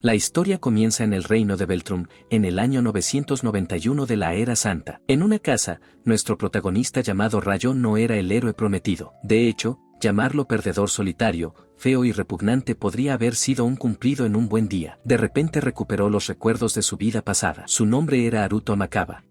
La historia comienza en el reino de Beltrum, en el año 991 de la Era Santa. En una casa, nuestro protagonista llamado Rayo no era el héroe prometido. De hecho, llamarlo perdedor solitario, feo y repugnante podría haber sido un cumplido en un buen día. De repente recuperó los recuerdos de su vida pasada. Su nombre era Haruto Amakaba.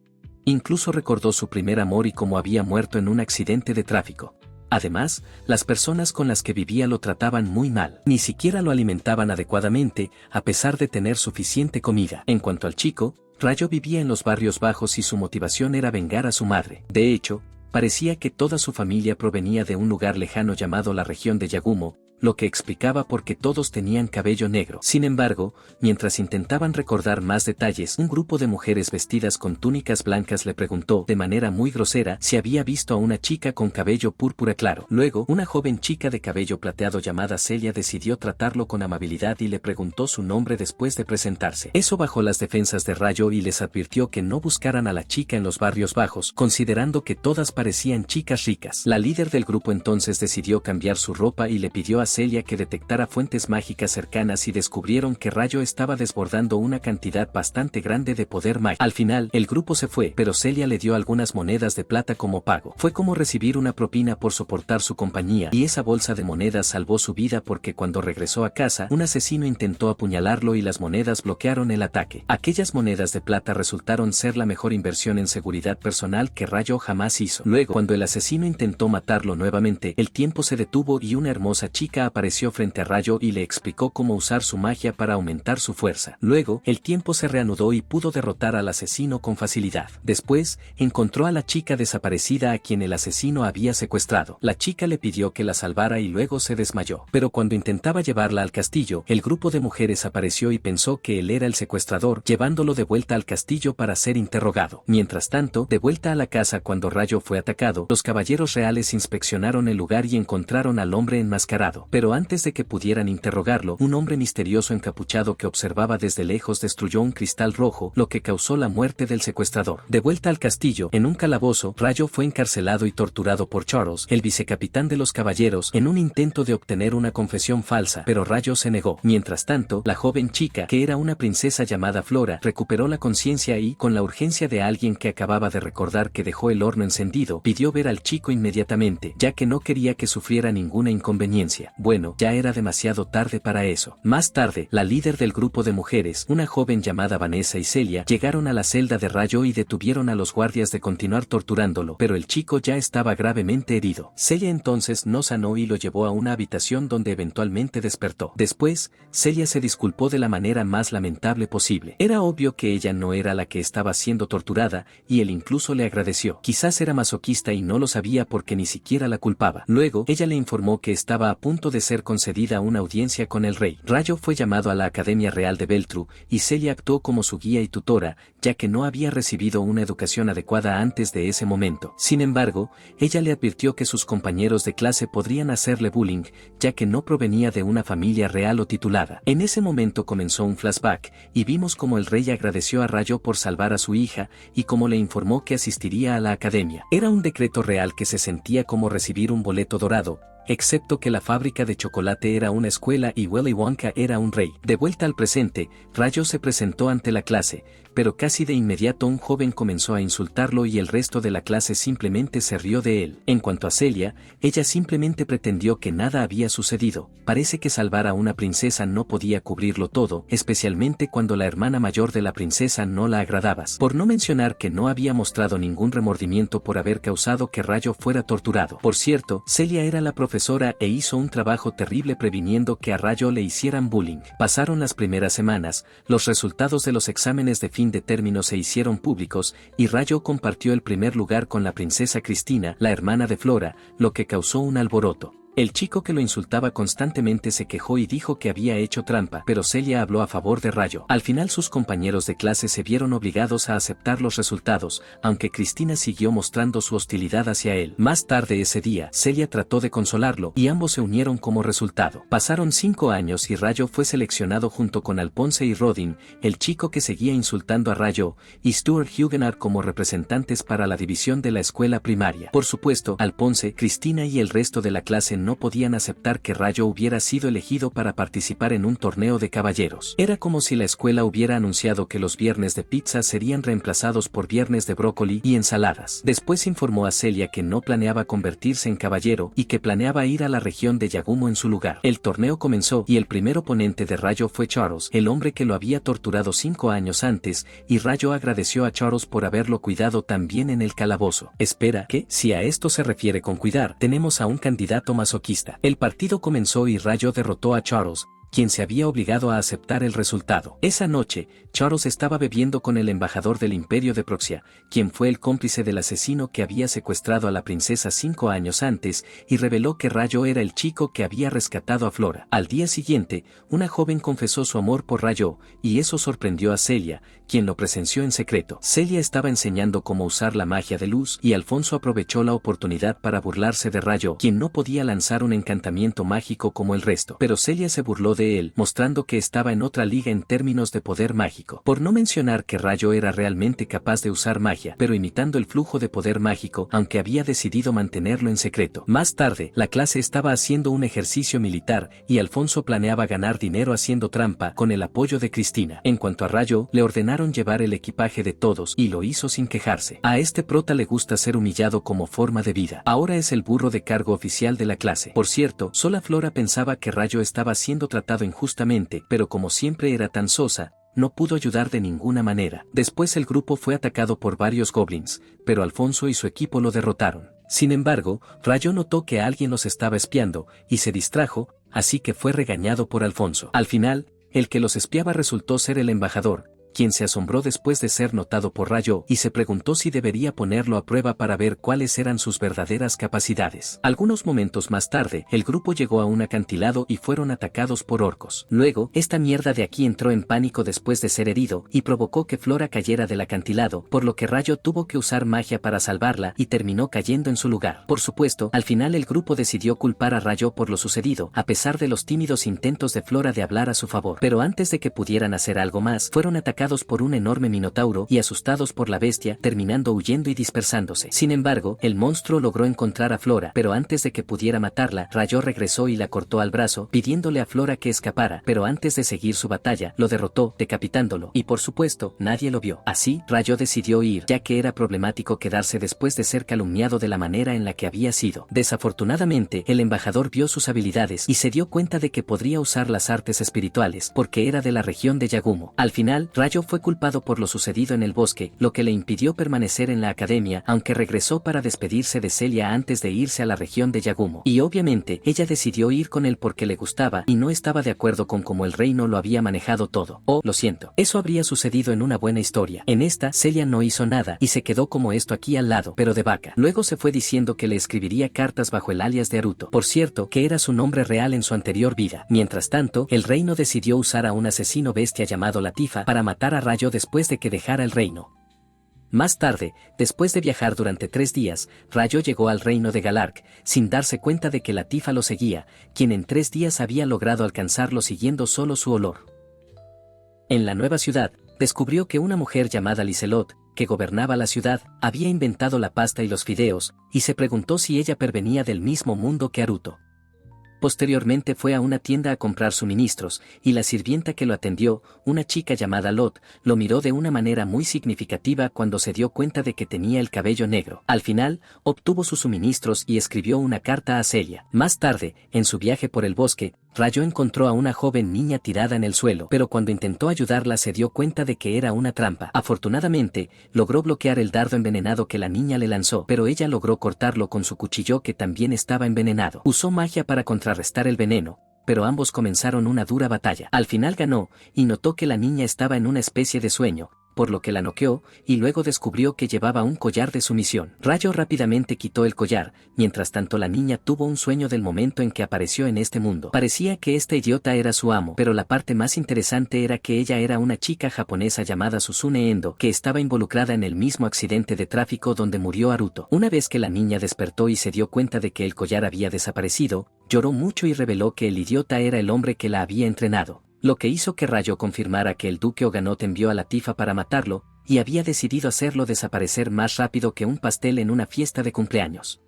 Incluso recordó su primer amor y cómo había muerto en un accidente de tráfico. Además, las personas con las que vivía lo trataban muy mal. Ni siquiera lo alimentaban adecuadamente, a pesar de tener suficiente comida. En cuanto al chico, Rayo vivía en los barrios bajos y su motivación era vengar a su madre. De hecho, parecía que toda su familia provenía de un lugar lejano llamado la región de Yagumo, lo que explicaba por qué todos tenían cabello negro. Sin embargo, mientras intentaban recordar más detalles, un grupo de mujeres vestidas con túnicas blancas le preguntó de manera muy grosera si había visto a una chica con cabello púrpura claro. Luego, una joven chica de cabello plateado llamada Celia decidió tratarlo con amabilidad y le preguntó su nombre después de presentarse. Eso bajó las defensas de Rayo y les advirtió que no buscaran a la chica en los barrios bajos, considerando que todas parecían chicas ricas. La líder del grupo entonces decidió cambiar su ropa y le pidió a Celia que detectara fuentes mágicas cercanas y descubrieron que Rayo estaba desbordando una cantidad bastante grande de poder mágico. Al final, el grupo se fue, pero Celia le dio algunas monedas de plata como pago. Fue como recibir una propina por soportar su compañía, y esa bolsa de monedas salvó su vida porque cuando regresó a casa, un asesino intentó apuñalarlo y las monedas bloquearon el ataque. Aquellas monedas de plata resultaron ser la mejor inversión en seguridad personal que Rayo jamás hizo. Luego, cuando el asesino intentó matarlo nuevamente, el tiempo se detuvo y una hermosa chica apareció frente a Rayo y le explicó cómo usar su magia para aumentar su fuerza. Luego, el tiempo se reanudó y pudo derrotar al asesino con facilidad. Después, encontró a la chica desaparecida a quien el asesino había secuestrado. La chica le pidió que la salvara y luego se desmayó. Pero cuando intentaba llevarla al castillo, el grupo de mujeres apareció y pensó que él era el secuestrador, llevándolo de vuelta al castillo para ser interrogado. Mientras tanto, de vuelta a la casa cuando Rayo fue atacado, los caballeros reales inspeccionaron el lugar y encontraron al hombre enmascarado. Pero antes de que pudieran interrogarlo, un hombre misterioso encapuchado que observaba desde lejos destruyó un cristal rojo, lo que causó la muerte del secuestrador. De vuelta al castillo, en un calabozo, Rayo fue encarcelado y torturado por Charles, el vicecapitán de los caballeros, en un intento de obtener una confesión falsa, pero Rayo se negó. Mientras tanto, la joven chica, que era una princesa llamada Flora, recuperó la conciencia y, con la urgencia de alguien que acababa de recordar que dejó el horno encendido, pidió ver al chico inmediatamente, ya que no quería que sufriera ninguna inconveniencia. Bueno, ya era demasiado tarde para eso. Más tarde, la líder del grupo de mujeres, una joven llamada Vanessa y Celia, llegaron a la celda de Rayo y detuvieron a los guardias de continuar torturándolo, pero el chico ya estaba gravemente herido. Celia entonces no sanó y lo llevó a una habitación donde eventualmente despertó. Después, Celia se disculpó de la manera más lamentable posible. Era obvio que ella no era la que estaba siendo torturada, y él incluso le agradeció. Quizás era masoquista y no lo sabía porque ni siquiera la culpaba. Luego, ella le informó que estaba a punto de ser concedida una audiencia con el rey. Rayo fue llamado a la Academia Real de Beltrum, y Celia actuó como su guía y tutora, ya que no había recibido una educación adecuada antes de ese momento. Sin embargo, ella le advirtió que sus compañeros de clase podrían hacerle bullying, ya que no provenía de una familia real o titulada. En ese momento comenzó un flashback, y vimos cómo el rey agradeció a Rayo por salvar a su hija, y cómo le informó que asistiría a la academia. Era un decreto real que se sentía como recibir un boleto dorado, excepto que la fábrica de chocolate era una escuela y Willy Wonka era un rey. De vuelta al presente, Rayo se presentó ante la clase, pero casi de inmediato un joven comenzó a insultarlo y el resto de la clase simplemente se rió de él. En cuanto a Celia, ella simplemente pretendió que nada había sucedido. Parece que salvar a una princesa no podía cubrirlo todo, especialmente cuando la hermana mayor de la princesa no la agradabas. Por no mencionar que no había mostrado ningún remordimiento por haber causado que Rayo fuera torturado. Por cierto, Celia era la profesora e hizo un trabajo terrible previniendo que a Rayo le hicieran bullying. Pasaron las primeras semanas, los resultados de los exámenes de fin de término se hicieron públicos, y Rayo compartió el primer lugar con la princesa Cristina, la hermana de Flora, lo que causó un alboroto. El chico que lo insultaba constantemente se quejó y dijo que había hecho trampa, pero Celia habló a favor de Rayo. Al final sus compañeros de clase se vieron obligados a aceptar los resultados, aunque Cristina siguió mostrando su hostilidad hacia él. Más tarde ese día, Celia trató de consolarlo, y ambos se unieron como resultado. Pasaron 5 años y Rayo fue seleccionado junto con Alphonse y Rodin, el chico que seguía insultando a Rayo, y Stuart Huguenot como representantes para la división de la escuela primaria. Por supuesto, Alphonse, Cristina y el resto de la clase no podían aceptar que Rayo hubiera sido elegido para participar en un torneo de caballeros. Era como si la escuela hubiera anunciado que los viernes de pizza serían reemplazados por viernes de brócoli y ensaladas. Después informó a Celia que no planeaba convertirse en caballero y que planeaba ir a la región de Yagumo en su lugar. El torneo comenzó y el primer oponente de Rayo fue Charles, el hombre que lo había torturado 5 años antes, y Rayo agradeció a Charles por haberlo cuidado tan bien en el calabozo. Espera, que, si a esto se refiere con cuidar, tenemos a un candidato masoquista. El partido comenzó y Rayo derrotó a Charles, quien se había obligado a aceptar el resultado. Esa noche, Charles estaba bebiendo con el embajador del Imperio de Proxia, quien fue el cómplice del asesino que había secuestrado a la princesa 5 años antes, y reveló que Rayo era el chico que había rescatado a Flora. Al día siguiente, una joven confesó su amor por Rayo, y eso sorprendió a Celia, quien lo presenció en secreto. Celia estaba enseñando cómo usar la magia de luz, y Alfonso aprovechó la oportunidad para burlarse de Rayo, quien no podía lanzar un encantamiento mágico como el resto. Pero Celia se burló de él, mostrando que estaba en otra liga en términos de poder mágico. Por no mencionar que Rayo era realmente capaz de usar magia, pero imitando el flujo de poder mágico, aunque había decidido mantenerlo en secreto. Más tarde, la clase estaba haciendo un ejercicio militar, y Alfonso planeaba ganar dinero haciendo trampa, con el apoyo de Cristina. En cuanto a Rayo, le ordenaron llevar el equipaje de todos, y lo hizo sin quejarse. A este prota le gusta ser humillado como forma de vida. Ahora es el burro de cargo oficial de la clase. Por cierto, sola Flora pensaba que Rayo estaba siendo tratado injustamente, pero como siempre era tan sosa, no pudo ayudar de ninguna manera. Después el grupo fue atacado por varios goblins, pero Alfonso y su equipo lo derrotaron. Sin embargo, Rayo notó que alguien los estaba espiando, y se distrajo, así que fue regañado por Alfonso. Al final, el que los espiaba resultó ser el embajador, quien se asombró después de ser notado por Rayo y se preguntó si debería ponerlo a prueba para ver cuáles eran sus verdaderas capacidades. Algunos momentos más tarde, el grupo llegó a un acantilado y fueron atacados por orcos. Luego, esta mierda de aquí entró en pánico después de ser herido y provocó que Flora cayera del acantilado, por lo que Rayo tuvo que usar magia para salvarla y terminó cayendo en su lugar. Por supuesto, al final el grupo decidió culpar a Rayo por lo sucedido, a pesar de los tímidos intentos de Flora de hablar a su favor. Pero antes de que pudieran hacer algo más, fueron atacados por un enorme minotauro y asustados por la bestia, terminando huyendo y dispersándose. Sin embargo, el monstruo logró encontrar a Flora, pero antes de que pudiera matarla, Rayo regresó y la cortó al brazo, pidiéndole a Flora que escapara, pero antes de seguir su batalla, lo derrotó, decapitándolo, y por supuesto, nadie lo vio. Así, Rayo decidió ir, ya que era problemático quedarse después de ser calumniado de la manera en la que había sido. Desafortunadamente, el embajador vio sus habilidades y se dio cuenta de que podría usar las artes espirituales, porque era de la región de Yagumo. Al final, Rayo fue culpado por lo sucedido en el bosque, lo que le impidió permanecer en la academia, aunque regresó para despedirse de Celia antes de irse a la región de Yagumo. Y obviamente, ella decidió ir con él porque le gustaba y no estaba de acuerdo con cómo el reino lo había manejado todo. Oh, lo siento. Eso habría sucedido en una buena historia. En esta, Celia no hizo nada y se quedó como esto aquí al lado, pero de vaca. Luego se fue diciendo que le escribiría cartas bajo el alias de Aruto. Por cierto, que era su nombre real en su anterior vida. Mientras tanto, el reino decidió usar a un asesino bestia llamado Latifa para matar a Rayo después de que dejara el reino. Más tarde, después de viajar durante 3 días, Rayo llegó al reino de Galark, sin darse cuenta de que Latifa lo seguía, quien en 3 días había logrado alcanzarlo siguiendo solo su olor. En la nueva ciudad, descubrió que una mujer llamada Liselot, que gobernaba la ciudad, había inventado la pasta y los fideos, y se preguntó si ella pervenía del mismo mundo que Aruto. Posteriormente fue a una tienda a comprar suministros, y la sirvienta que lo atendió, una chica llamada Lot, lo miró de una manera muy significativa cuando se dio cuenta de que tenía el cabello negro. Al final, obtuvo sus suministros y escribió una carta a Celia. Más tarde, en su viaje por el bosque, Rayo encontró a una joven niña tirada en el suelo, pero cuando intentó ayudarla se dio cuenta de que era una trampa. Afortunadamente, logró bloquear el dardo envenenado que la niña le lanzó, pero ella logró cortarlo con su cuchillo que también estaba envenenado. Usó magia para contrarrestar el veneno, pero ambos comenzaron una dura batalla. Al final ganó, y notó que la niña estaba en una especie de sueño, por lo que la noqueó, y luego descubrió que llevaba un collar de sumisión. Rayo rápidamente quitó el collar, mientras tanto la niña tuvo un sueño del momento en que apareció en este mundo. Parecía que este idiota era su amo, pero la parte más interesante era que ella era una chica japonesa llamada Susune Endo, que estaba involucrada en el mismo accidente de tráfico donde murió Aruto. Una vez que la niña despertó y se dio cuenta de que el collar había desaparecido, lloró mucho y reveló que el idiota era el hombre que la había entrenado, lo que hizo que Rayo confirmara que el duque Oganot envió a Latifa para matarlo, y había decidido hacerlo desaparecer más rápido que un pastel en una fiesta de cumpleaños.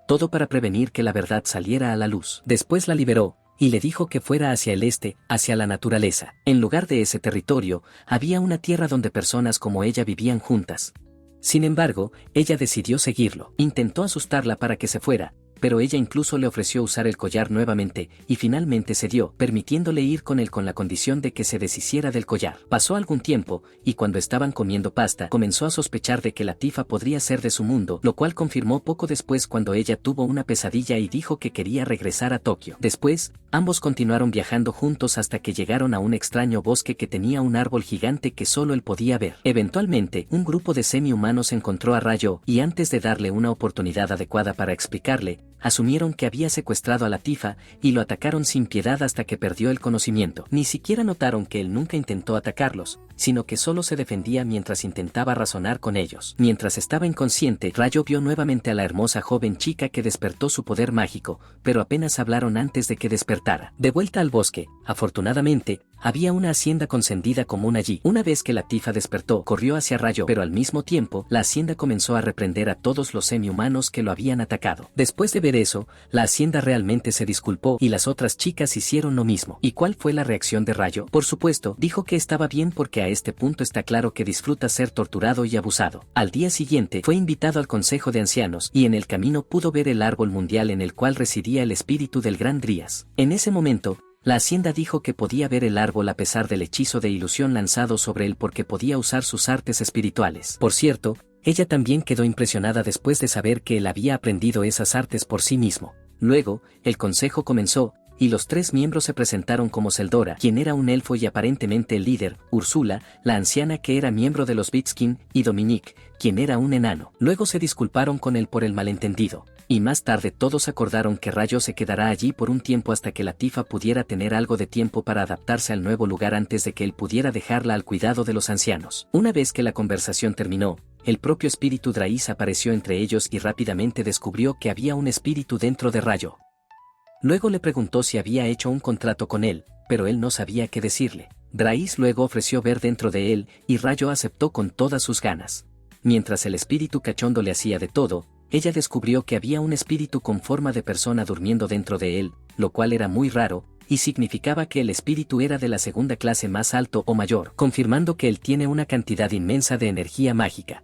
todo para prevenir que la verdad saliera a la luz. Después la liberó, y le dijo que fuera hacia el este, hacia la naturaleza. En lugar de ese territorio, había una tierra donde personas como ella vivían juntas. Sin embargo, ella decidió seguirlo. Intentó asustarla para que se fuera, pero ella incluso le ofreció usar el collar nuevamente, y finalmente cedió, permitiéndole ir con él con la condición de que se deshiciera del collar. Pasó algún tiempo, y cuando estaban comiendo pasta, comenzó a sospechar de que Latifa podría ser de su mundo, lo cual confirmó poco después cuando ella tuvo una pesadilla y dijo que quería regresar a Tokio. Después, ambos continuaron viajando juntos hasta que llegaron a un extraño bosque que tenía un árbol gigante que solo él podía ver. Eventualmente, un grupo de semi-humanos encontró a Rayo, y antes de darle una oportunidad adecuada para explicarle, asumieron que había secuestrado a Latifa y lo atacaron sin piedad hasta que perdió el conocimiento. Ni siquiera notaron que él nunca intentó atacarlos, sino que solo se defendía mientras intentaba razonar con ellos. Mientras estaba inconsciente, Rayo vio nuevamente a la hermosa joven chica que despertó su poder mágico, pero apenas hablaron antes de que despertara. De vuelta al bosque, afortunadamente, había una hacienda con sendida común allí. Una vez que Latifa despertó, corrió hacia Rayo, pero al mismo tiempo, la hacienda comenzó a reprender a todos los semi-humanos que lo habían atacado. Después de ver eso, la hacienda realmente se disculpó y las otras chicas hicieron lo mismo. ¿Y cuál fue la reacción de Rayo? Por supuesto, dijo que estaba bien porque a este punto está claro que disfruta ser torturado y abusado. Al día siguiente, fue invitado al Consejo de Ancianos y en el camino pudo ver el árbol mundial en el cual residía el espíritu del Gran Drías. En ese momento, la hacienda dijo que podía ver el árbol a pesar del hechizo de ilusión lanzado sobre él porque podía usar sus artes espirituales. Por cierto, ella también quedó impresionada después de saber que él había aprendido esas artes por sí mismo. Luego, el consejo comenzó, y los tres miembros se presentaron como Seldora, quien era un elfo y aparentemente el líder, Úrsula, la anciana que era miembro de los Vitskin, y Dominique, quien era un enano. Luego se disculparon con él por el malentendido, y más tarde todos acordaron que Rayo se quedará allí por un tiempo hasta que Latifa pudiera tener algo de tiempo para adaptarse al nuevo lugar antes de que él pudiera dejarla al cuidado de los ancianos. Una vez que la conversación terminó, el propio espíritu Drais apareció entre ellos y rápidamente descubrió que había un espíritu dentro de Rayo. Luego le preguntó si había hecho un contrato con él, pero él no sabía qué decirle. Drais luego ofreció ver dentro de él, y Rayo aceptó con todas sus ganas. Mientras el espíritu cachondo le hacía de todo, ella descubrió que había un espíritu con forma de persona durmiendo dentro de él, lo cual era muy raro, y significaba que el espíritu era de la segunda clase más alto o mayor, confirmando que él tiene una cantidad inmensa de energía mágica.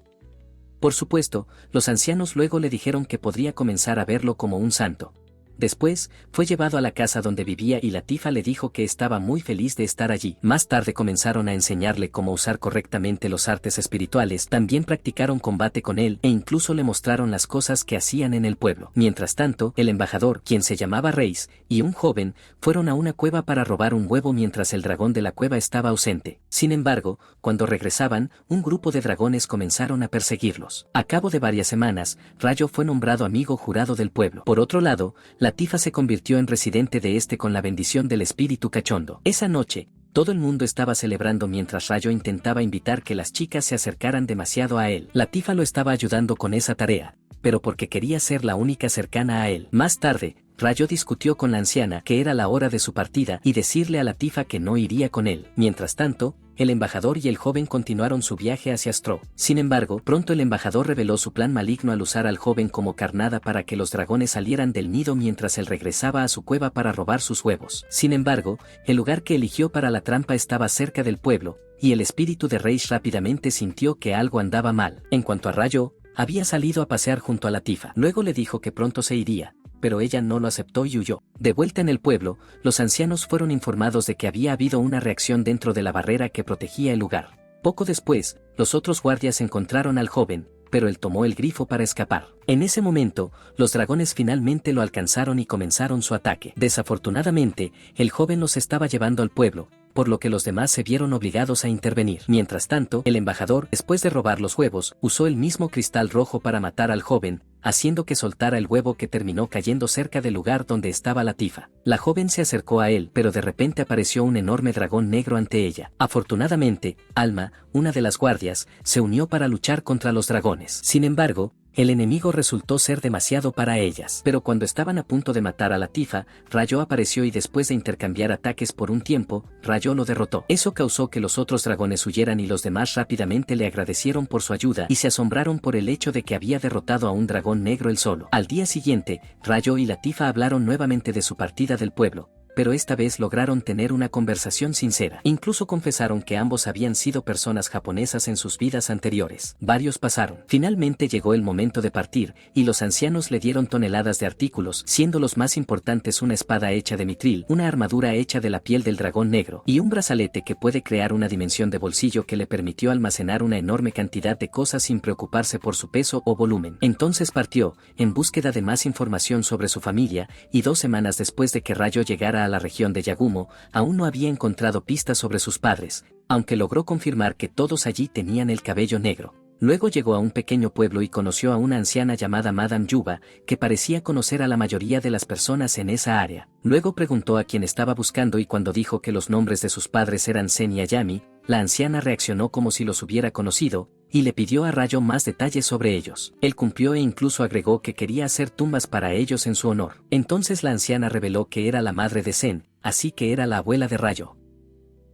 Por supuesto, los ancianos luego le dijeron que podría comenzar a verlo como un santo. Después, fue llevado a la casa donde vivía y Latifa le dijo que estaba muy feliz de estar allí. Más tarde comenzaron a enseñarle cómo usar correctamente los artes espirituales, también practicaron combate con él e incluso le mostraron las cosas que hacían en el pueblo. Mientras tanto, el embajador, quien se llamaba Reis, y un joven, fueron a una cueva para robar un huevo mientras el dragón de la cueva estaba ausente. Sin embargo, cuando regresaban, un grupo de dragones comenzaron a perseguirlos. A cabo de varias semanas, Rayo fue nombrado amigo jurado del pueblo. Por otro lado, Latifa se convirtió en residente de este con la bendición del espíritu cachondo. Esa noche, todo el mundo estaba celebrando mientras Rayo intentaba invitar que las chicas se acercaran demasiado a él. Latifa lo estaba ayudando con esa tarea, pero porque quería ser la única cercana a él. Más tarde, Rayo discutió con la anciana que era la hora de su partida y decirle a Latifa que no iría con él. Mientras tanto, el embajador y el joven continuaron su viaje hacia Stro. Sin embargo, pronto el embajador reveló su plan maligno al usar al joven como carnada para que los dragones salieran del nido mientras él regresaba a su cueva para robar sus huevos. Sin embargo, el lugar que eligió para la trampa estaba cerca del pueblo, y el espíritu de Reish rápidamente sintió que algo andaba mal. En cuanto a Rayo, había salido a pasear junto a Latifa. Luego le dijo que pronto se iría, pero ella no lo aceptó y huyó. De vuelta en el pueblo, los ancianos fueron informados de que había habido una reacción dentro de la barrera que protegía el lugar. Poco después, los otros guardias encontraron al joven, pero él tomó el grifo para escapar. En ese momento, los dragones finalmente lo alcanzaron y comenzaron su ataque. Desafortunadamente, el joven los estaba llevando al pueblo, por lo que los demás se vieron obligados a intervenir. Mientras tanto, el embajador, después de robar los huevos, usó el mismo cristal rojo para matar al joven, haciendo que soltara el huevo que terminó cayendo cerca del lugar donde estaba Latifa. La joven se acercó a él, pero de repente apareció un enorme dragón negro ante ella. Afortunadamente, Alma, una de las guardias, se unió para luchar contra los dragones. Sin embargo, El enemigo resultó ser demasiado para ellas. Pero cuando estaban a punto de matar a la Tifa, Rayo apareció y después de intercambiar ataques por un tiempo, Rayo lo derrotó. Eso causó que los otros dragones huyeran y los demás rápidamente le agradecieron por su ayuda y se asombraron por el hecho de que había derrotado a un dragón negro él solo. Al día siguiente, Rayo y la Tifa hablaron nuevamente de su partida del pueblo, pero esta vez lograron tener una conversación sincera. Incluso confesaron que ambos habían sido personas japonesas en sus vidas anteriores. Varios pasaron. Finalmente llegó el momento de partir, y los ancianos le dieron toneladas de artículos, siendo los más importantes una espada hecha de mitril, una armadura hecha de la piel del dragón negro, y un brazalete que puede crear una dimensión de bolsillo que le permitió almacenar una enorme cantidad de cosas sin preocuparse por su peso o volumen. Entonces partió, en búsqueda de más información sobre su familia, y 2 semanas después de que Rayo llegara a la región de Yagumo, aún no había encontrado pistas sobre sus padres, aunque logró confirmar que todos allí tenían el cabello negro. Luego llegó a un pequeño pueblo y conoció a una anciana llamada Madame Yuba, que parecía conocer a la mayoría de las personas en esa área. Luego preguntó a quien estaba buscando y cuando dijo que los nombres de sus padres eran Sen y Ayami, la anciana reaccionó como si los hubiera conocido, y le pidió a Rayo más detalles sobre ellos. Él cumplió e incluso agregó que quería hacer tumbas para ellos en su honor. Entonces la anciana reveló que era la madre de Sen, así que era la abuela de Rayo.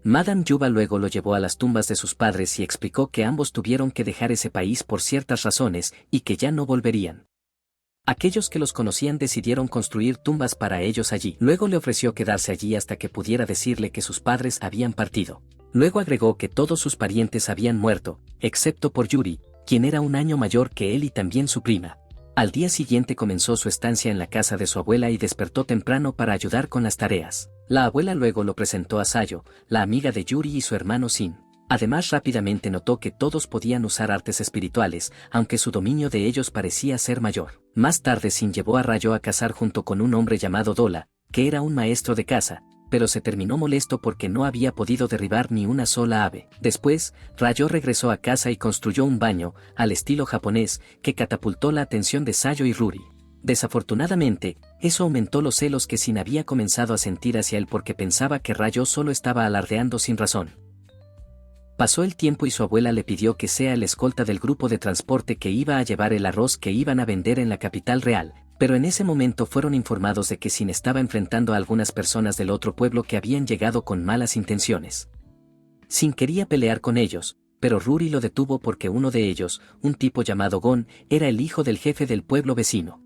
Madame Yuba luego lo llevó a las tumbas de sus padres y explicó que ambos tuvieron que dejar ese país por ciertas razones y que ya no volverían. Aquellos que los conocían decidieron construir tumbas para ellos allí. Luego le ofreció quedarse allí hasta que pudiera decirle que sus padres habían partido. Luego agregó que todos sus parientes habían muerto, excepto por Yuri, quien era un año mayor que él y también su prima. Al día siguiente comenzó su estancia en la casa de su abuela y despertó temprano para ayudar con las tareas. La abuela luego lo presentó a Sayo, la amiga de Yuri y su hermano Sin. Además rápidamente notó que todos podían usar artes espirituales, aunque su dominio de ellos parecía ser mayor. Más tarde Sin llevó a Rayo a cazar junto con un hombre llamado Dola, que era un maestro de caza, pero se terminó molesto porque no había podido derribar ni una sola ave. Después, Rayo regresó a casa y construyó un baño, al estilo japonés, que catapultó la atención de Sayo y Ruri. Desafortunadamente, eso aumentó los celos que Sin había comenzado a sentir hacia él porque pensaba que Rayo solo estaba alardeando sin razón. Pasó el tiempo y su abuela le pidió que sea el escolta del grupo de transporte que iba a llevar el arroz que iban a vender en la capital real, pero en ese momento fueron informados de que Sin estaba enfrentando a algunas personas del otro pueblo que habían llegado con malas intenciones. Sin quería pelear con ellos, pero Ruri lo detuvo porque uno de ellos, un tipo llamado Gon, era el hijo del jefe del pueblo vecino.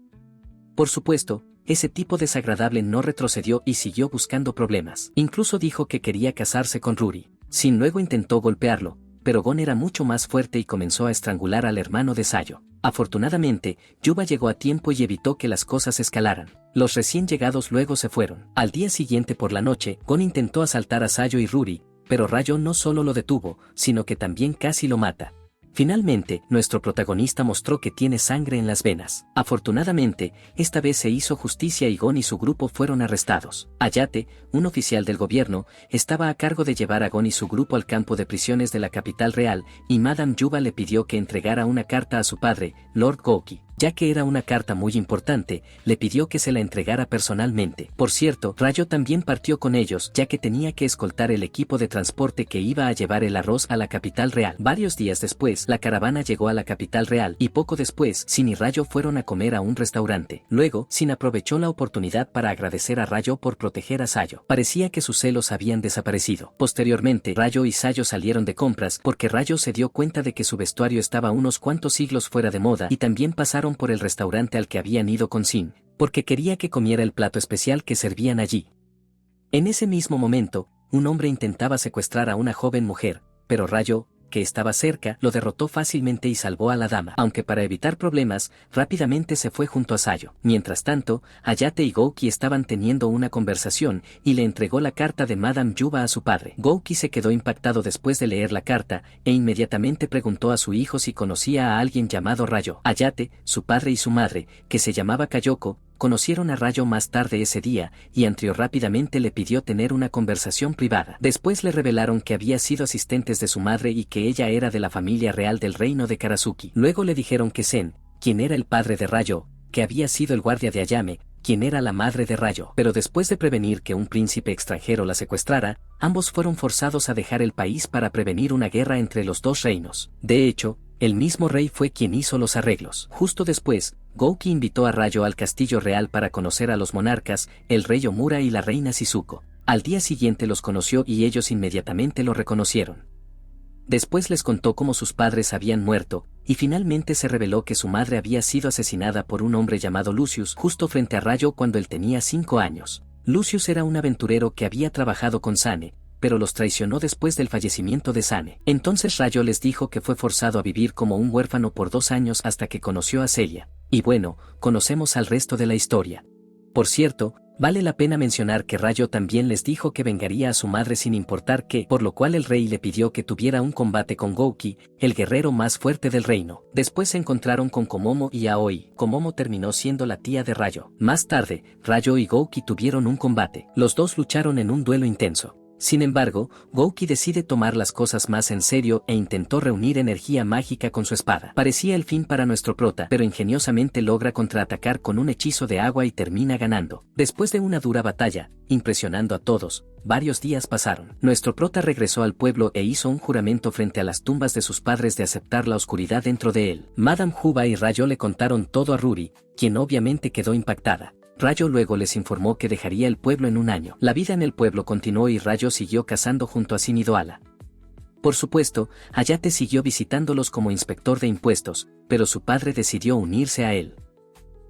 Por supuesto, ese tipo desagradable no retrocedió y siguió buscando problemas. Incluso dijo que quería casarse con Ruri. Sin luego intentó golpearlo, pero Gon era mucho más fuerte y comenzó a estrangular al hermano de Sayo. Afortunadamente, Yuba llegó a tiempo y evitó que las cosas escalaran. Los recién llegados luego se fueron. Al día siguiente por la noche, Gon intentó asaltar a Sayo y Ruri, pero Rayo no solo lo detuvo, sino que también casi lo mata. Finalmente, nuestro protagonista mostró que tiene sangre en las venas. Afortunadamente, esta vez se hizo justicia y Gon y su grupo fueron arrestados. Ayate, un oficial del gobierno, estaba a cargo de llevar a Gon y su grupo al campo de prisiones de la capital real, y Madame Yuba le pidió que entregara una carta a su padre, Lord Gouki. Ya que era una carta muy importante, le pidió que se la entregara personalmente. Por cierto, Rayo también partió con ellos, ya que tenía que escoltar el equipo de transporte que iba a llevar el arroz a la capital real. Varios días después, la caravana llegó a la capital real, y poco después, Sin y Rayo fueron a comer a un restaurante. Luego, Sin aprovechó la oportunidad para agradecer a Rayo por proteger a Sayo. Parecía que sus celos habían desaparecido. Posteriormente, Rayo y Sayo salieron de compras, porque Rayo se dio cuenta de que su vestuario estaba unos cuantos siglos fuera de moda, y también pasaron por el restaurante al que habían ido con Sin, porque quería que comiera el plato especial que servían allí. En ese mismo momento, un hombre intentaba secuestrar a una joven mujer, pero Rayo, que estaba cerca, lo derrotó fácilmente y salvó a la dama, aunque para evitar problemas, rápidamente se fue junto a Sayo. Mientras tanto, Ayate y Gouki estaban teniendo una conversación, y le entregó la carta de Madame Yuba a su padre. Gouki se quedó impactado después de leer la carta, e inmediatamente preguntó a su hijo si conocía a alguien llamado Rayo. Ayate, su padre y su madre, que se llamaba Kayoko, conocieron a Rayo más tarde ese día, y entró rápidamente le pidió tener una conversación privada. Después le revelaron que había sido asistentes de su madre y que ella era de la familia real del reino de Karasuki. Luego le dijeron que Sen, quien era el padre de Rayo, que había sido el guardia de Ayame, quien era la madre de Rayo. Pero después de prevenir que un príncipe extranjero la secuestrara, ambos fueron forzados a dejar el país para prevenir una guerra entre los dos reinos. De hecho, el mismo rey fue quien hizo los arreglos. Justo después, Gouki invitó a Rayo al castillo real para conocer a los monarcas, el rey Omura y la reina Shizuko. Al día siguiente los conoció y ellos inmediatamente lo reconocieron. Después les contó cómo sus padres habían muerto, y finalmente se reveló que su madre había sido asesinada por un hombre llamado Lucius justo frente a Rayo cuando él tenía 5 años. Lucius era un aventurero que había trabajado con Sane, pero los traicionó después del fallecimiento de Sane. Entonces Rayo les dijo que fue forzado a vivir como un huérfano por 2 años hasta que conoció a Celia. Y bueno, conocemos al resto de la historia. Por cierto, vale la pena mencionar que Rayo también les dijo que vengaría a su madre sin importar qué, por lo cual el rey le pidió que tuviera un combate con Gouki, el guerrero más fuerte del reino. Después se encontraron con Komomo y Aoi. Komomo terminó siendo la tía de Rayo. Más tarde, Rayo y Gouki tuvieron un combate. Los dos lucharon en un duelo intenso. Sin embargo, Gouki decide tomar las cosas más en serio e intentó reunir energía mágica con su espada. Parecía el fin para nuestro prota, pero ingeniosamente logra contraatacar con un hechizo de agua y termina ganando. Después de una dura batalla, impresionando a todos, varios días pasaron. Nuestro prota regresó al pueblo e hizo un juramento frente a las tumbas de sus padres de aceptar la oscuridad dentro de él. Madame Juba y Rayo le contaron todo a Ruri, quien obviamente quedó impactada. Rayo luego les informó que dejaría el pueblo en un año. La vida en el pueblo continuó y Rayo siguió cazando junto a Shinidoala. Por supuesto, Hayate siguió visitándolos como inspector de impuestos, pero su padre decidió unirse a él.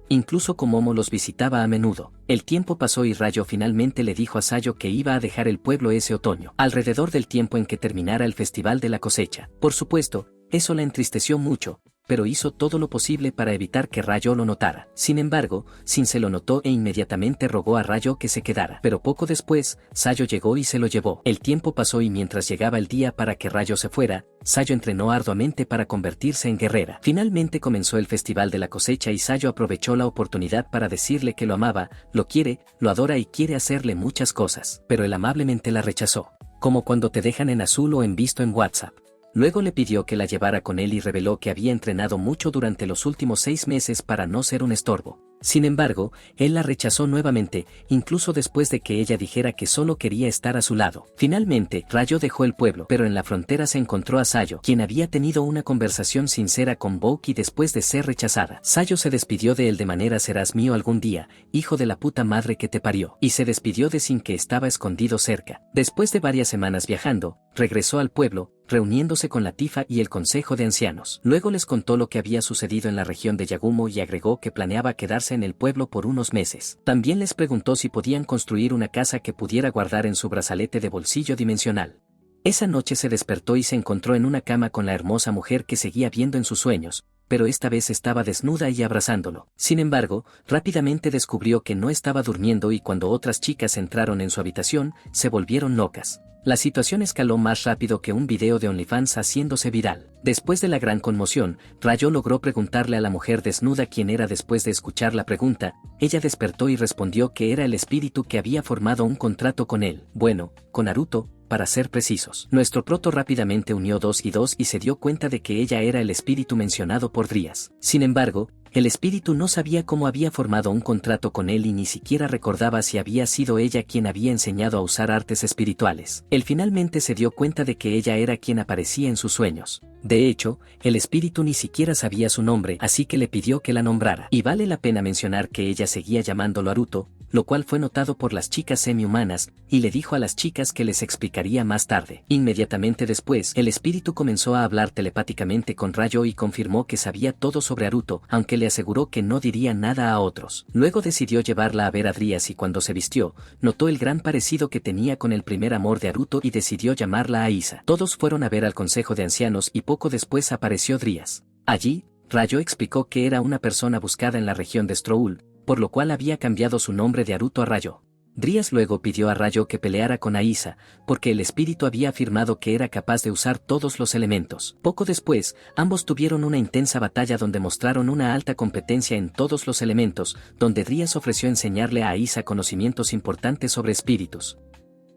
Incluso Komomo los visitaba a menudo. El tiempo pasó y Rayo finalmente le dijo a Sayo que iba a dejar el pueblo ese otoño, alrededor del tiempo en que terminara el festival de la cosecha. Por supuesto, eso la entristeció mucho, pero hizo todo lo posible para evitar que Rayo lo notara. Sin embargo, Sin se lo notó e inmediatamente rogó a Rayo que se quedara. Pero poco después, Sayo llegó y se lo llevó. El tiempo pasó y mientras llegaba el día para que Rayo se fuera, Sayo entrenó arduamente para convertirse en guerrera. Finalmente comenzó el festival de la cosecha y Sayo aprovechó la oportunidad para decirle que lo amaba, lo quiere, lo adora y quiere hacerle muchas cosas. Pero él amablemente la rechazó. Como cuando te dejan en azul o en visto en WhatsApp. Luego le pidió que la llevara con él y reveló que había entrenado mucho durante los últimos 6 meses para no ser un estorbo. Sin embargo, él la rechazó nuevamente, incluso después de que ella dijera que solo quería estar a su lado. Finalmente, Rayo dejó el pueblo, pero en la frontera se encontró a Sayo, quien había tenido una conversación sincera con Gouki después de ser rechazada. Sayo se despidió de él de manera serás mío algún día, hijo de la puta madre que te parió, y se despidió de Sin que estaba escondido cerca. Después de varias semanas viajando, regresó al pueblo, reuniéndose con la Tifa y el Consejo de Ancianos. Luego les contó lo que había sucedido en la región de Yagumo y agregó que planeaba quedarse en el pueblo por unos meses. También les preguntó si podían construir una casa que pudiera guardar en su brazalete de bolsillo dimensional. Esa noche se despertó y se encontró en una cama con la hermosa mujer que seguía viendo en sus sueños, pero esta vez estaba desnuda y abrazándolo. Sin embargo, rápidamente descubrió que no estaba durmiendo y cuando otras chicas entraron en su habitación, se volvieron locas. La situación escaló más rápido que un video de OnlyFans haciéndose viral. Después de la gran conmoción, Rayo logró preguntarle a la mujer desnuda quién era. Después de escuchar la pregunta, ella despertó y respondió que era el espíritu que había formado un contrato con él. Bueno, con Naruto, para ser precisos. Nuestro proto rápidamente unió 2 y 2 y se dio cuenta de que ella era el espíritu mencionado por Drías. Sin embargo, el espíritu no sabía cómo había formado un contrato con él y ni siquiera recordaba si había sido ella quien había enseñado a usar artes espirituales. Él finalmente se dio cuenta de que ella era quien aparecía en sus sueños. De hecho, el espíritu ni siquiera sabía su nombre, así que le pidió que la nombrara. Y vale la pena mencionar que ella seguía llamándolo Naruto, lo cual fue notado por las chicas semi-humanas, y le dijo a las chicas que les explicaría más tarde. Inmediatamente después, el espíritu comenzó a hablar telepáticamente con Rayo y confirmó que sabía todo sobre Naruto, aunque le aseguró que no diría nada a otros. Luego decidió llevarla a ver a Drías y cuando se vistió, notó el gran parecido que tenía con el primer amor de Naruto y decidió llamarla Aisa. Todos fueron a ver al Consejo de Ancianos y poco después apareció Drías. Allí, Rayo explicó que era una persona buscada en la región de Stroul, por lo cual había cambiado su nombre de Naruto a Rayo. Drías luego pidió a Rayo que peleara con Aisa, porque el espíritu había afirmado que era capaz de usar todos los elementos. Poco después, ambos tuvieron una intensa batalla donde mostraron una alta competencia en todos los elementos, donde Drías ofreció enseñarle a Aisa conocimientos importantes sobre espíritus.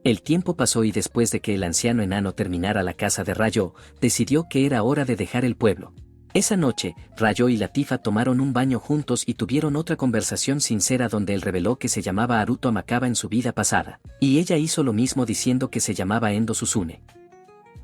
El tiempo pasó y después de que el anciano enano terminara la casa de Rayo, decidió que era hora de dejar el pueblo. Esa noche, Rayo y la Tifa tomaron un baño juntos y tuvieron otra conversación sincera donde él reveló que se llamaba Naruto Amakaba en su vida pasada, y ella hizo lo mismo diciendo que se llamaba Endo Susune.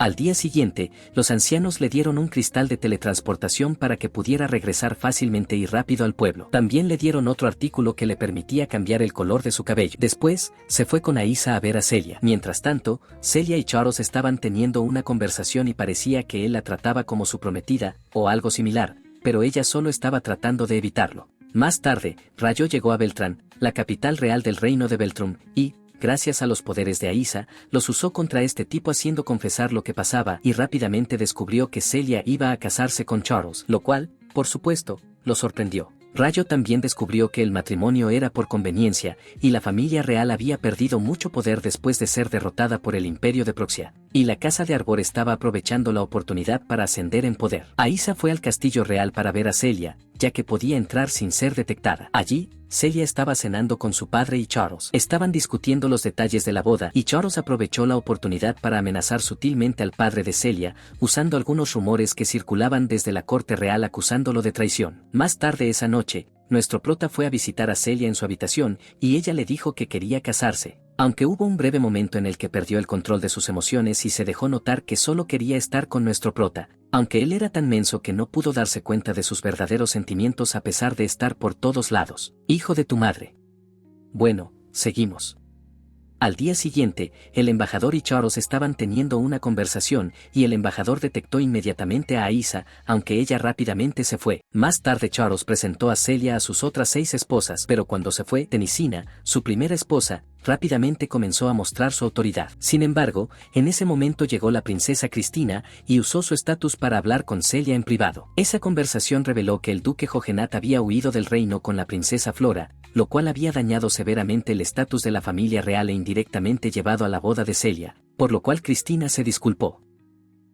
Al día siguiente, los ancianos le dieron un cristal de teletransportación para que pudiera regresar fácilmente y rápido al pueblo. También le dieron otro artículo que le permitía cambiar el color de su cabello. Después, se fue con Aisa a ver a Celia. Mientras tanto, Celia y Charles estaban teniendo una conversación y parecía que él la trataba como su prometida, o algo similar, pero ella solo estaba tratando de evitarlo. Más tarde, Rayo llegó a Beltrán, la capital real del reino de Beltrún, y, gracias a los poderes de Aisa, los usó contra este tipo haciendo confesar lo que pasaba y rápidamente descubrió que Celia iba a casarse con Charles, lo cual, por supuesto, lo sorprendió. Rayo también descubrió que el matrimonio era por conveniencia, y la familia real había perdido mucho poder después de ser derrotada por el imperio de Proxia, y la casa de Arbor estaba aprovechando la oportunidad para ascender en poder. Aisa fue al castillo real para ver a Celia, ya que podía entrar sin ser detectada. Allí, Celia estaba cenando con su padre y Charles. Estaban discutiendo los detalles de la boda y Charles aprovechó la oportunidad para amenazar sutilmente al padre de Celia, usando algunos rumores que circulaban desde la corte real acusándolo de traición. Más tarde esa noche, nuestro prota fue a visitar a Celia en su habitación y ella le dijo que quería casarse. Aunque hubo un breve momento en el que perdió el control de sus emociones y se dejó notar que solo quería estar con nuestro prota, aunque él era tan menso que no pudo darse cuenta de sus verdaderos sentimientos a pesar de estar por todos lados. Hijo de tu madre. Bueno, seguimos. Al día siguiente, el embajador y Charles estaban teniendo una conversación y el embajador detectó inmediatamente a Aisa, aunque ella rápidamente se fue. Más tarde Charles presentó a Celia a sus otras 6 esposas, pero cuando se fue, Tenisina, su primera esposa, rápidamente comenzó a mostrar su autoridad. Sin embargo, en ese momento llegó la princesa Cristina y usó su estatus para hablar con Celia en privado. Esa conversación reveló que el duque Jogenat había huido del reino con la princesa Flora, lo cual había dañado severamente el estatus de la familia real e indirectamente llevado a la boda de Celia, por lo cual Cristina se disculpó.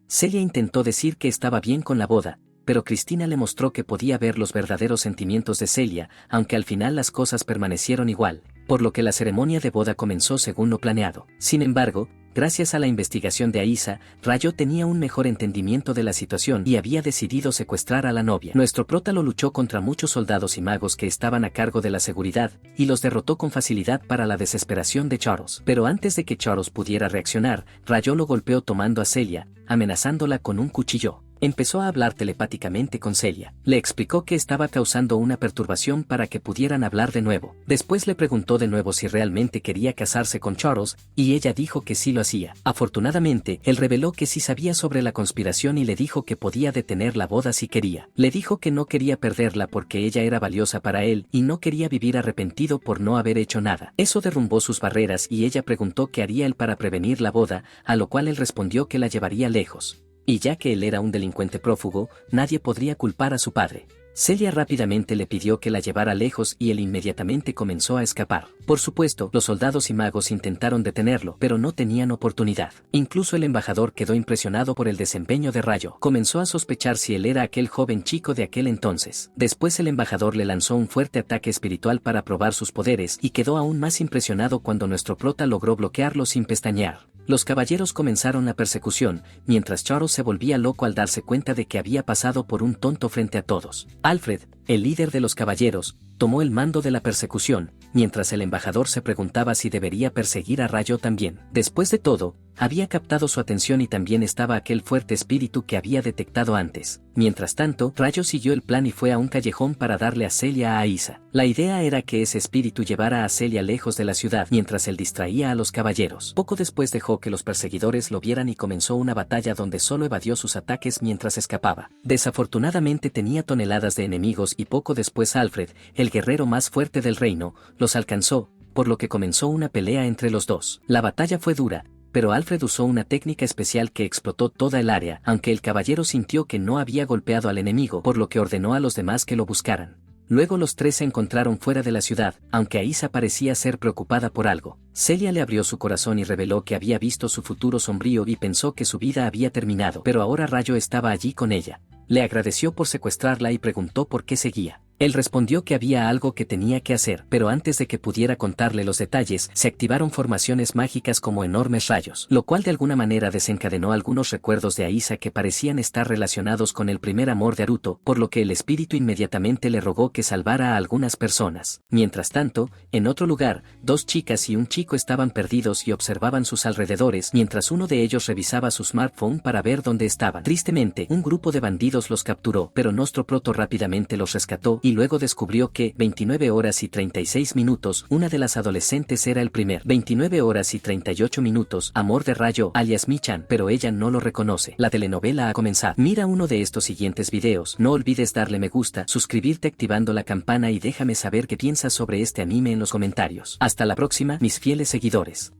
Celia intentó decir que estaba bien con la boda, pero Cristina le mostró que podía ver los verdaderos sentimientos de Celia, aunque al final las cosas permanecieron igual, por lo que la ceremonia de boda comenzó según lo planeado. Sin embargo, gracias a la investigación de Aisa, Rayo tenía un mejor entendimiento de la situación y había decidido secuestrar a la novia. Nuestro prota lo luchó contra muchos soldados y magos que estaban a cargo de la seguridad, y los derrotó con facilidad para la desesperación de Charles. Pero antes de que Charles pudiera reaccionar, Rayo lo golpeó tomando a Celia, amenazándola con un cuchillo. Empezó a hablar telepáticamente con Celia. Le explicó que estaba causando una perturbación para que pudieran hablar de nuevo. Después le preguntó de nuevo si realmente quería casarse con Charles, y ella dijo que sí lo hacía. Afortunadamente, él reveló que sí sabía sobre la conspiración y le dijo que podía detener la boda si quería. Le dijo que no quería perderla porque ella era valiosa para él y no quería vivir arrepentido por no haber hecho nada. Eso derrumbó sus barreras y ella preguntó qué haría él para prevenir la boda, a lo cual él respondió que la llevaría lejos. Y ya que él era un delincuente prófugo, nadie podría culpar a su padre. Celia rápidamente le pidió que la llevara lejos y él inmediatamente comenzó a escapar. Por supuesto, los soldados y magos intentaron detenerlo, pero no tenían oportunidad. Incluso el embajador quedó impresionado por el desempeño de Rayo. Comenzó a sospechar si él era aquel joven chico de aquel entonces. Después el embajador le lanzó un fuerte ataque espiritual para probar sus poderes y quedó aún más impresionado cuando nuestro prota logró bloquearlo sin pestañear. Los caballeros comenzaron la persecución, mientras Charles se volvía loco al darse cuenta de que había pasado por un tonto frente a todos. Alfred, el líder de los caballeros, tomó el mando de la persecución, mientras el embajador se preguntaba si debería perseguir a Rayo también. Después de todo, había captado su atención y también estaba aquel fuerte espíritu que había detectado antes. Mientras tanto, Rayo siguió el plan y fue a un callejón para darle a Celia a Aisa. La idea era que ese espíritu llevara a Celia lejos de la ciudad mientras él distraía a los caballeros. Poco después dejó que los perseguidores lo vieran y comenzó una batalla donde solo evadió sus ataques mientras escapaba. Desafortunadamente tenía toneladas de enemigos y poco después Alfred, el guerrero más fuerte del reino, los alcanzó, por lo que comenzó una pelea entre los dos. La batalla fue dura, pero Alfred usó una técnica especial que explotó toda el área, aunque el caballero sintió que no había golpeado al enemigo, por lo que ordenó a los demás que lo buscaran. Luego los tres se encontraron fuera de la ciudad, aunque Aisa parecía ser preocupada por algo. Celia le abrió su corazón y reveló que había visto su futuro sombrío y pensó que su vida había terminado, pero ahora Rayo estaba allí con ella. Le agradeció por secuestrarla y preguntó por qué seguía. Él respondió que había algo que tenía que hacer, pero antes de que pudiera contarle los detalles, se activaron formaciones mágicas como enormes rayos, lo cual de alguna manera desencadenó algunos recuerdos de Aisa que parecían estar relacionados con el primer amor de Haruto, por lo que el espíritu inmediatamente le rogó que salvara a algunas personas. Mientras tanto, en otro lugar, dos chicas y un chico estaban perdidos y observaban sus alrededores mientras uno de ellos revisaba su smartphone para ver dónde estaban. Tristemente, un grupo de bandidos los capturó, pero Nostro Proto rápidamente los rescató y luego descubrió que 29 horas y 36 minutos, una de las adolescentes era el primer 29 horas y 38 minutos, amor de Rayo, alias Michan, pero ella no lo reconoce. La telenovela ha comenzado. Mira uno de estos siguientes videos, no olvides darle me gusta, suscribirte activando la campana y déjame saber qué piensas sobre este anime en los comentarios. Hasta la próxima, mis fieles seguidores.